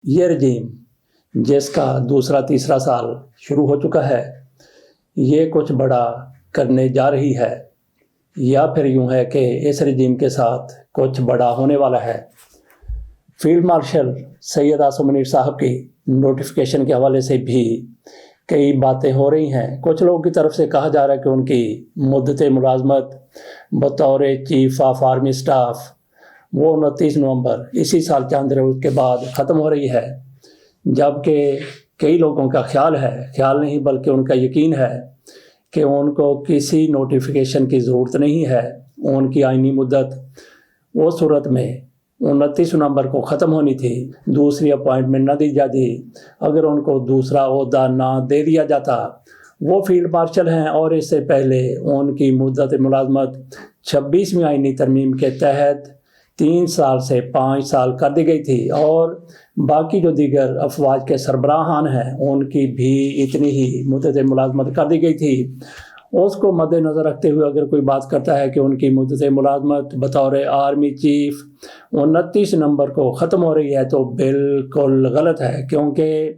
یہ رجیم جس کا دوسرا تیسرا سال شروع ہو چکا ہے، یہ کچھ بڑا کرنے جا رہی ہے، یا پھر یوں ہے کہ اس رجیم کے ساتھ کچھ بڑا ہونے والا ہے۔ فیلڈ مارشل سید عاصم منیر صاحب کی نوٹیفیکیشن کے حوالے سے بھی کئی باتیں ہو رہی ہیں۔ کچھ لوگوں کی طرف سے کہا جا رہا ہے کہ ان کی مدت ملازمت بطور چیف آف آرمی سٹاف وہ 29 نومبر اسی سال چاند روز کے بعد ختم ہو رہی ہے، جبکہ کئی لوگوں کا خیال نہیں بلکہ ان کا یقین ہے کہ ان کو کسی نوٹیفیکیشن کی ضرورت نہیں ہے۔ ان کی آئینی مدت وہ صورت میں 29 نومبر کو ختم ہونی تھی، دوسری اپوائنٹمنٹ نہ دی جاتی، اگر ان کو دوسرا عہدہ نہ دے دیا جاتا۔ وہ فیلڈ مارشل ہیں اور اس سے پہلے ان کی مدت ملازمت 26ویں آئینی ترمیم کے تحت 3 سال سے 5 سال کر دی گئی تھی، اور باقی جو دیگر افواج کے سربراہان ہیں ان کی بھی اتنی ہی مدت ملازمت کر دی گئی تھی۔ اس کو مد نظر رکھتے ہوئے اگر کوئی بات کرتا ہے کہ ان کی مدت ملازمت بطور آرمی چیف 29 نومبر کو ختم ہو رہی ہے تو بالکل غلط ہے، کیونکہ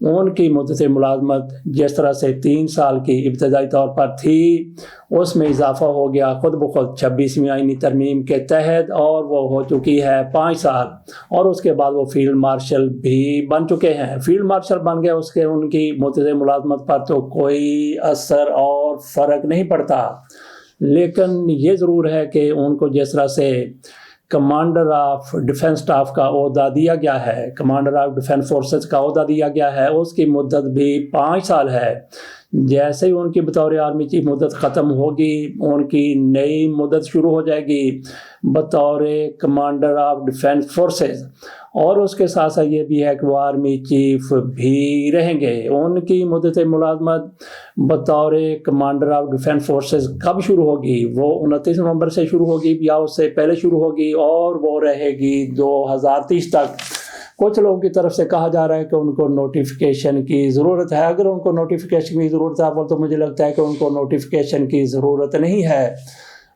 ان کی مدت ملازمت جس طرح سے 3 سال کی ابتدائی طور پر تھی، اس میں اضافہ ہو گیا خود بخود 26ویں آئینی ترمیم کے تحت، اور وہ ہو چکی ہے 5 سال، اور اس کے بعد وہ فیلڈ مارشل بھی بن چکے ہیں۔ فیلڈ مارشل بن گئے، اس کے ان کی مدت ملازمت پر تو کوئی اثر اور فرق نہیں پڑتا، لیکن یہ ضرور ہے کہ ان کو جس طرح سے کمانڈر آف ڈیفنس اسٹاف کا عہدہ دیا گیا ہے، کمانڈر آف ڈیفنس فورسز کا عہدہ دیا گیا ہے، اس کی مدت بھی 5 سال ہے۔ جیسے ہی ان کی بطور آرمی چیف مدت ختم ہوگی، ان کی نئی مدت شروع ہو جائے گی بطور کمانڈر آف ڈیفنس فورسز، اور اس کے ساتھ ساتھ یہ بھی ہے کہ وہ آرمی چیف بھی رہیں گے۔ ان کی مدت ملازمت بطور کمانڈر آف ڈیفنس فورسز کب شروع ہوگی؟ وہ 29 نومبر سے شروع ہوگی یا اس سے پہلے شروع ہوگی، اور وہ رہے گی 2030 تک۔ کچھ لوگوں کی طرف سے کہا جا رہا ہے کہ ان کو نوٹیفیکیشن کی ضرورت ہے۔ اگر ان کو نوٹیفیکیشن کی ضرورت ہے تو مجھے لگتا ہے کہ ان کو نوٹیفیکیشن کی ضرورت نہیں ہے۔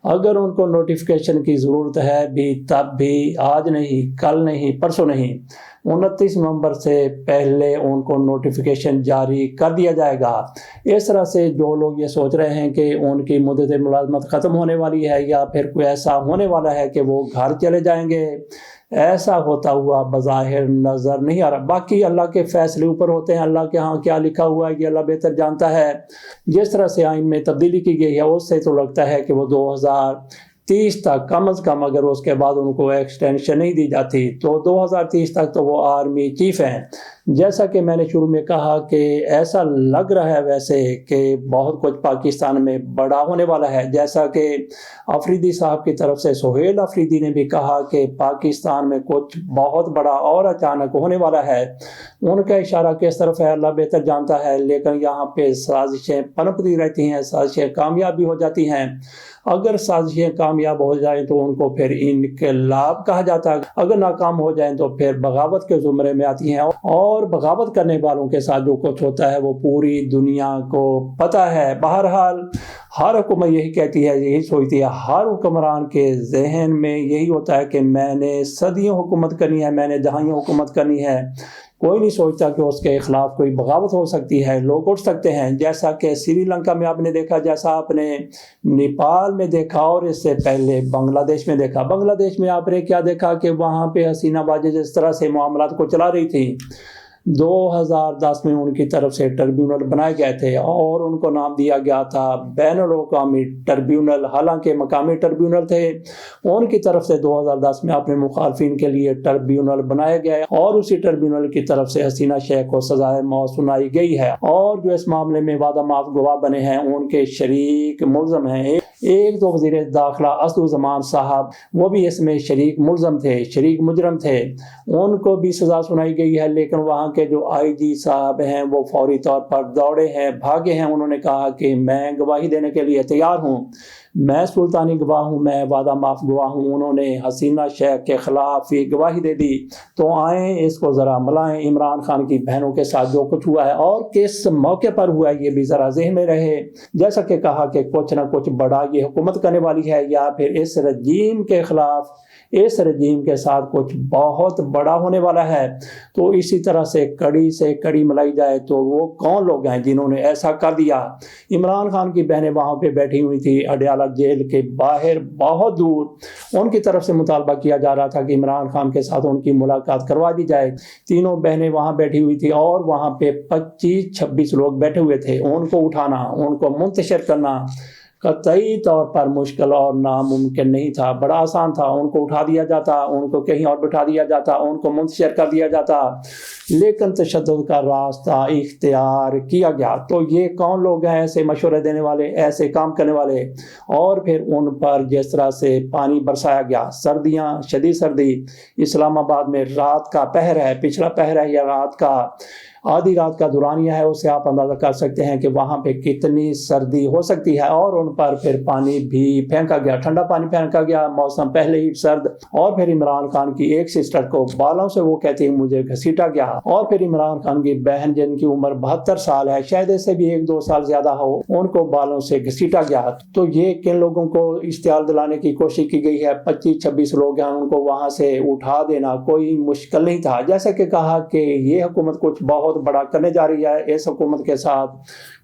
اگر ان کو نوٹیفیکیشن کی ضرورت ہے بھی تب بھی آج نہیں، کل نہیں، پرسوں نہیں، 29 نومبر سے پہلے ان کو نوٹیفیکیشن جاری کر دیا جائے گا۔ اس طرح سے جو لوگ یہ سوچ رہے ہیں کہ ان کی مدت ملازمت ختم ہونے والی ہے یا پھر کوئی ایسا ہونے والا ہے کہ وہ گھر چلے جائیں گے، ایسا ہوتا ہوا بظاہر نظر نہیں آ رہا۔ باقی اللہ کے فیصلے اوپر ہوتے ہیں، اللہ کے ہاں کیا لکھا ہوا ہے یہ اللہ بہتر جانتا ہے۔ جس طرح سے آئین میں تبدیلی کی گئی ہے اس سے تو لگتا ہے کہ وہ 2030 تک کم از کم، اگر اس کے بعد ان کو ایکسٹینشن نہیں دی جاتی تو 2030 تک تو وہ آرمی چیف ہیں۔ جیسا کہ میں نے شروع میں کہا کہ ایسا لگ رہا ہے ویسے کہ بہت کچھ پاکستان میں بڑا ہونے والا ہے، جیسا کہ آفریدی صاحب کی طرف سے سہیل آفریدی نے بھی کہا کہ پاکستان میں کچھ بہت بڑا اور اچانک ہونے والا ہے۔ ان کا اشارہ کس طرف ہے اللہ بہتر جانتا ہے، لیکن یہاں پہ سازشیں پنپتی رہتی ہیں، سازشیں کامیاب بھی ہو جاتی ہیں۔ اگر سازشیں کامیاب ہو جائیں تو ان کو پھر انقلاب کہا جاتا ہے، اگر ناکام ہو جائیں تو پھر بغاوت کے زمرے میں آتی ہیں، اور بغاوت کرنے والوں کے ساتھ جو کچھ ہوتا ہے وہ پوری دنیا کو پتہ ہے۔ بہرحال ہر حکومت یہی کہتی ہے، یہی سوچتی ہے، ہر حکمران کے ذہن میں یہی ہوتا ہے کہ میں نے صدیوں حکومت کرنی ہے، میں نے دہائیوں حکومت کرنی ہے۔ کوئی نہیں سوچتا کہ اس کے خلاف کوئی بغاوت ہو سکتی ہے، لوگ اٹھ سکتے ہیں، جیسا کہ سری لنکا میں آپ نے دیکھا، جیسا آپ نے نیپال میں دیکھا، اور اس سے پہلے بنگلہ دیش میں دیکھا۔ بنگلہ دیش میں آپ نے کیا دیکھا کہ وہاں پہ حسینہ واجد جس طرح سے معاملات کو چلا رہی تھی، 2010 میں ان کی طرف سے ٹربیونل بنائے گئے تھے اور ان کو نام دیا گیا تھا بین الاقوامی ٹربیونل، حالانکہ مقامی ٹربیونل تھے۔ ان کی طرف سے 2010 میں اپنے مخالفین کے لیے ٹربیونل بنائے گئے، اور اسی ٹربیونل کی طرف سے حسینہ شیخ کو سزائے موت سنائی گئی ہے، اور جو اس معاملے میں وعدہ معاف گواہ بنے ہیں ان کے شریک ملزم ہیں۔ ایک تو وزیر داخلہ اسدالزمان صاحب، وہ بھی اس میں شریک ملزم تھے، شریک مجرم تھے، ان کو بھی سزا سنائی گئی ہے، لیکن وہاں کے جو آئی جی صاحب ہیں وہ فوری طور پر دوڑے ہیں، بھاگے ہیں۔ انہوں نے کہا کہ میں گواہی دینے کے لیے تیار ہوں، میں سلطانی گواہ ہوں، میں وعدہ معاف گواہ ہوں۔ انہوں نے حسینہ شیخ کے خلاف یہ گواہی دے دی، تو آئیں اس کو ذرا ملائیں۔ عمران خان کی بہنوں کے ساتھ جو کچھ ہوا ہے اور کس موقع پر ہوا ہے یہ بھی ذرا ذہن میں رہے۔ جیسا کہ کہا کہ کچھ نہ کچھ بڑا یہ حکومت کرنے والی ہے، یا پھر اس رجیم کے خلاف اس رجیم کے ساتھ کچھ بہت بڑا ہونے والا ہے۔ تو اسی طرح سے کڑی ملائی جائے تو وہ کون لوگ ہیں جنہوں نے ایسا کر دیا؟ عمران خان کی بہنیں وہاں پہ بیٹھی ہوئی تھی اڈیالہ جیل کے باہر بہت دور، ان کی طرف سے مطالبہ کیا جا رہا تھا کہ عمران خان کے ساتھ ان کی ملاقات کروا دی جائے۔ تینوں بہنیں وہاں بیٹھی ہوئی تھی اور وہاں پہ 25-26 لوگ بیٹھے ہوئے تھے۔ ان کو اٹھانا، ان کو منتشر کرنا قطعی طور پر مشکل اور ناممکن نہیں تھا، بڑا آسان تھا۔ ان کو اٹھا دیا جاتا، ان کو کہیں اور بٹھا دیا جاتا، ان کو منتشر کر دیا جاتا، لیکن تشدد کا راستہ اختیار کیا گیا۔ تو یہ کون لوگ ہیں ایسے مشورے دینے والے، ایسے کام کرنے والے؟ اور پھر ان پر جس طرح سے پانی برسایا گیا، سردیاں، شدید سردی، اسلام آباد میں رات کا پہر ہے، پچھلا پہر ہے یا رات کا آدھی رات کا دورانیہ ہے، اس سے آپ اندازہ کر سکتے ہیں کہ وہاں پہ کتنی سردی ہو سکتی ہے۔ اور ان پر پھر پانی بھی پھینکا گیا، ٹھنڈا پانی پھینکا گیا، موسم پہلے ہی سرد۔ اور پھر عمران خان کی ایک سسٹر کو بالوں سے وہ کہتی ہے مجھے گھسیٹا گیا۔ اور پھر عمران خان کی بہن جن کی عمر 72 سال ہے، شاید اس سے بھی 1-2 سال زیادہ ہو، ان کو بالوں سے گھسیٹا گیا۔ تو یہ کن لوگوں کو اشتعال دلانے کی کوشش کی گئی ہے؟ 25-26 لوگ ہیں، ان کو وہاں سے اٹھا دینا کوئی مشکل نہیں تھا۔ جیسے کہ کہا کہ یہ حکومت کچھ بہت بڑا کرنے جا رہی ہے، اس حکومت کے ساتھ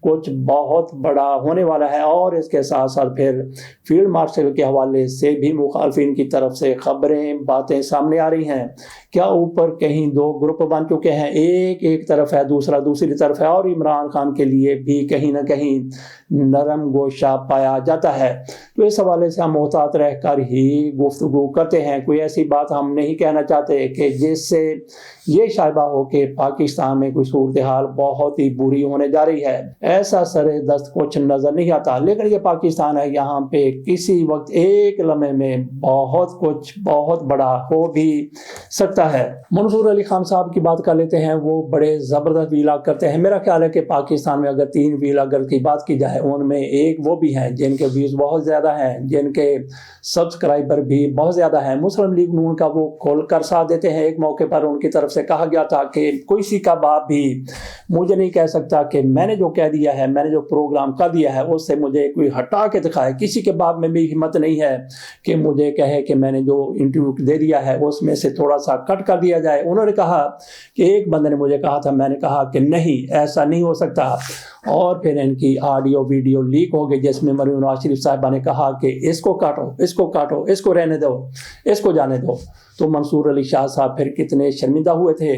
کچھ بہت بڑا ہونے والا ہے۔ اور اس کے ساتھ ساتھ پھر فیلڈ مارشل کے حوالے سے بھی مخالفین کی طرف سے خبریں، باتیں سامنے آ رہی ہیں۔ کیا اوپر کہیں 2 گروپ بن چکے ہیں، ایک طرف ہے، دوسرا دوسری طرف ہے، اور عمران خان کے لیے بھی کہیں نہ کہیں نرم گوشہ پایا جاتا ہے۔ تو اس حوالے سے ہم محتاط رہ کر ہی گفتگو کرتے ہیں، کوئی ایسی بات ہم نہیں کہنا چاہتے کہ جس سے یہ شائبہ ہو کہ پاکستان میں کوئی صورتحال بہت ہی بری ہونے جا رہی ہے۔ ایسا سر دست کچھ نظر نہیں آتا، لیکن یہ پاکستان ہے، یہاں پہ کسی وقت ایک لمحے میں بہت بڑا ہو بھی سکتا ہے۔ منصور علی خان صاحب کی بات کر لیتے ہیں، وہ بڑے زبردست ویلاگ کرتے ہیں۔ میرا خیال ہے کہ پاکستان میں اگر 3 ویلاگر کی بات کی جائے، ان میں ایک وہ بھی ہیں جن کے ویوز بہت زیادہ ہیں، جن کے سبسکرائبر بھی بہت زیادہ ہیں۔ مسلم لیگ نون کا وہ کھول کر ساتھ دیتے ہیں۔ ایک موقع پر ان کی طرف سے کہا گیا تھا کہ کسی کا باپ بھی مجھے نہیں کہہ سکتا کہ میں نے جو کہہ دیا ہے، میں نے جو پروگرام کر دیا ہے، اس سے مجھے کوئی ہٹا کے دکھائے۔ کسی کے باپ میں بھی ہمت نہیں ہے کہ مجھے کہے کہ میں نے جو انٹرویو دے دیا ہے اس میں سے تھوڑا سا کٹ کر دیا جائے۔ انہوں نے کہا کہ ایک بندے نے مجھے کہا تھا، میں نے کہا کہ نہیں، ایسا نہیں ہو سکتا۔ اور پھر ان کی آڈیو ویڈیو لیک ہو گئی جس میں مریم نواز شریف صاحبہ نے کہا کہ اس کو کاٹو، اس کو کاٹو، اس کو رہنے دو، اس کو جانے دو۔ تو منصور علی شاہ صاحب پھر کتنے شرمندہ ہوئے تھے۔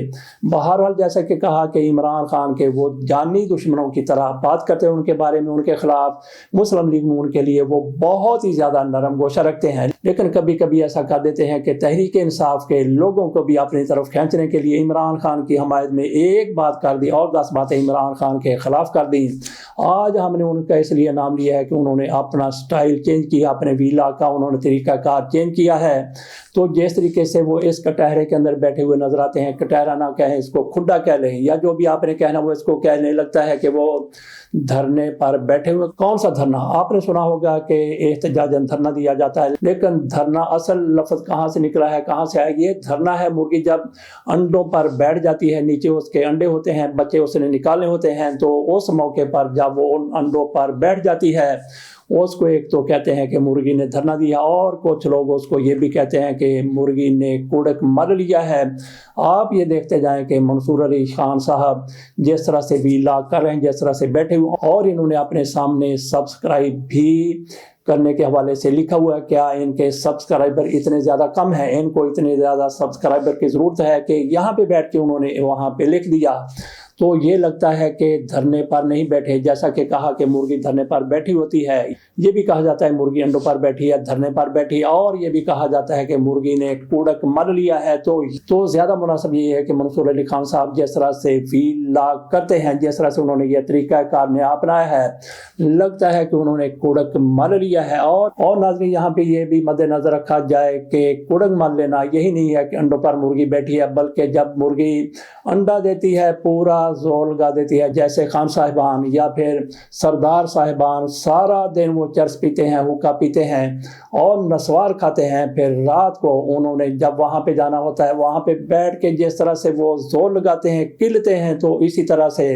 بہرحال جیسا کہ کہا کہ عمران خان کے وہ جانی دشمنوں کی طرح بات کرتے ہیں ان کے بارے میں، ان کے خلاف۔ مسلم لیگ نون کے لیے وہ بہت ہی زیادہ نرم گوشہ رکھتے ہیں، لیکن کبھی کبھی ایسا کر دیتے ہیں کہ تحریک انصاف کے لوگوں کو بھی اپنی طرف کھینچنے کے لیے عمران خان کی حمایت میں ایک بات کر دی اور 10 باتیں عمران خان کے خلاف کر دی۔ آج ہم نے ان کا اس لیے نام لیا ہے کہ انہوں نے اپنا سٹائل چینج کیا، اپنے ویلا کا انہوں نے طریقہ کار چینج کیا ہے۔ تو جس طریقے سے وہ اس کٹہرے کے اندر بیٹھے ہوئے نظر آتے ہیں، کٹہرا نہ کہیں، اس کو کھڈا کہہ لیں، یا جو بھی آپ نے کہنا وہ اس کو کہنے لگتا ہے کہ وہ دھرنے پر بیٹھے ہوئے۔ کون سا دھرنا؟ آپ نے سنا ہوگا کہ احتجاجاً دھرنا دیا جاتا ہے، لیکن دھرنا اصل لفظ کہاں سے نکلا ہے، کہاں سے آیا؟ یہ دھرنا ہے مرغی جب انڈوں پر بیٹھ جاتی ہے، نیچے اس کے انڈے ہوتے ہیں، بچے اس نے نکالنے ہوتے ہیں، تو اس موقع پر جب وہ ان انڈوں پر بیٹھ جاتی ہے، اس کو ایک تو کہتے ہیں کہ مرغی نے دھرنا دیا، اور کچھ لوگ اس کو یہ بھی کہتے ہیں کہ مرغی نے کوڑک مر لیا ہے۔ آپ یہ دیکھتے جائیں کہ منصور علی خان صاحب جس طرح سے ویلا کر رہے ہیں، جس طرح سے بیٹھے ہوئے، اور انہوں نے اپنے سامنے سبسکرائب بھی کرنے کے حوالے سے لکھا ہوا ہے۔ کیا ان کے سبسکرائبر اتنے زیادہ کم ہیں؟ ان کو اتنے زیادہ سبسکرائبر کی ضرورت ہے کہ یہاں پہ بیٹھ کے انہوں نے وہاں پہ لکھ دیا۔ تو یہ لگتا ہے کہ دھرنے پر نہیں بیٹھے، جیسا کہ کہا کہ مرغی دھرنے پر بیٹھی ہوتی ہے، یہ بھی کہا جاتا ہے مرغی انڈوں پر بیٹھی ہے، دھرنے پر بیٹھی، اور یہ بھی کہا جاتا ہے کہ مرغی نے کوڑک مر لیا ہے۔ تو زیادہ مناسب یہ ہے کہ منصور علی خان صاحب جس طرح سے ویلا کرتے ہیں، جس طرح سے انہوں نے یہ طریقہ کار نے اپنایا ہے، لگتا ہے کہ انہوں نے کوڑک مر لیا ہے۔ اور ناظرین یہاں پہ یہ بھی مد نظر رکھا جائے کہ کوڑک مر لینا یہی نہیں ہے کہ انڈوں پر مرغی بیٹھی ہے، بلکہ جب مرغی انڈا دیتی ہے پورا زور لگا دیتی ہے، جیسے خان صاحبان یا پھر سردار صاحبان سارا دن وہ چرس پیتے ہیں، حقہ پیتے ہیں اور نسوار کھاتے ہیں، پھر رات کو انہوں نے جب وہاں پہ جانا ہوتا ہے، وہاں پہ بیٹھ کے جس طرح سے وہ زور لگاتے ہیں، کلتے ہیں، تو اسی طرح سے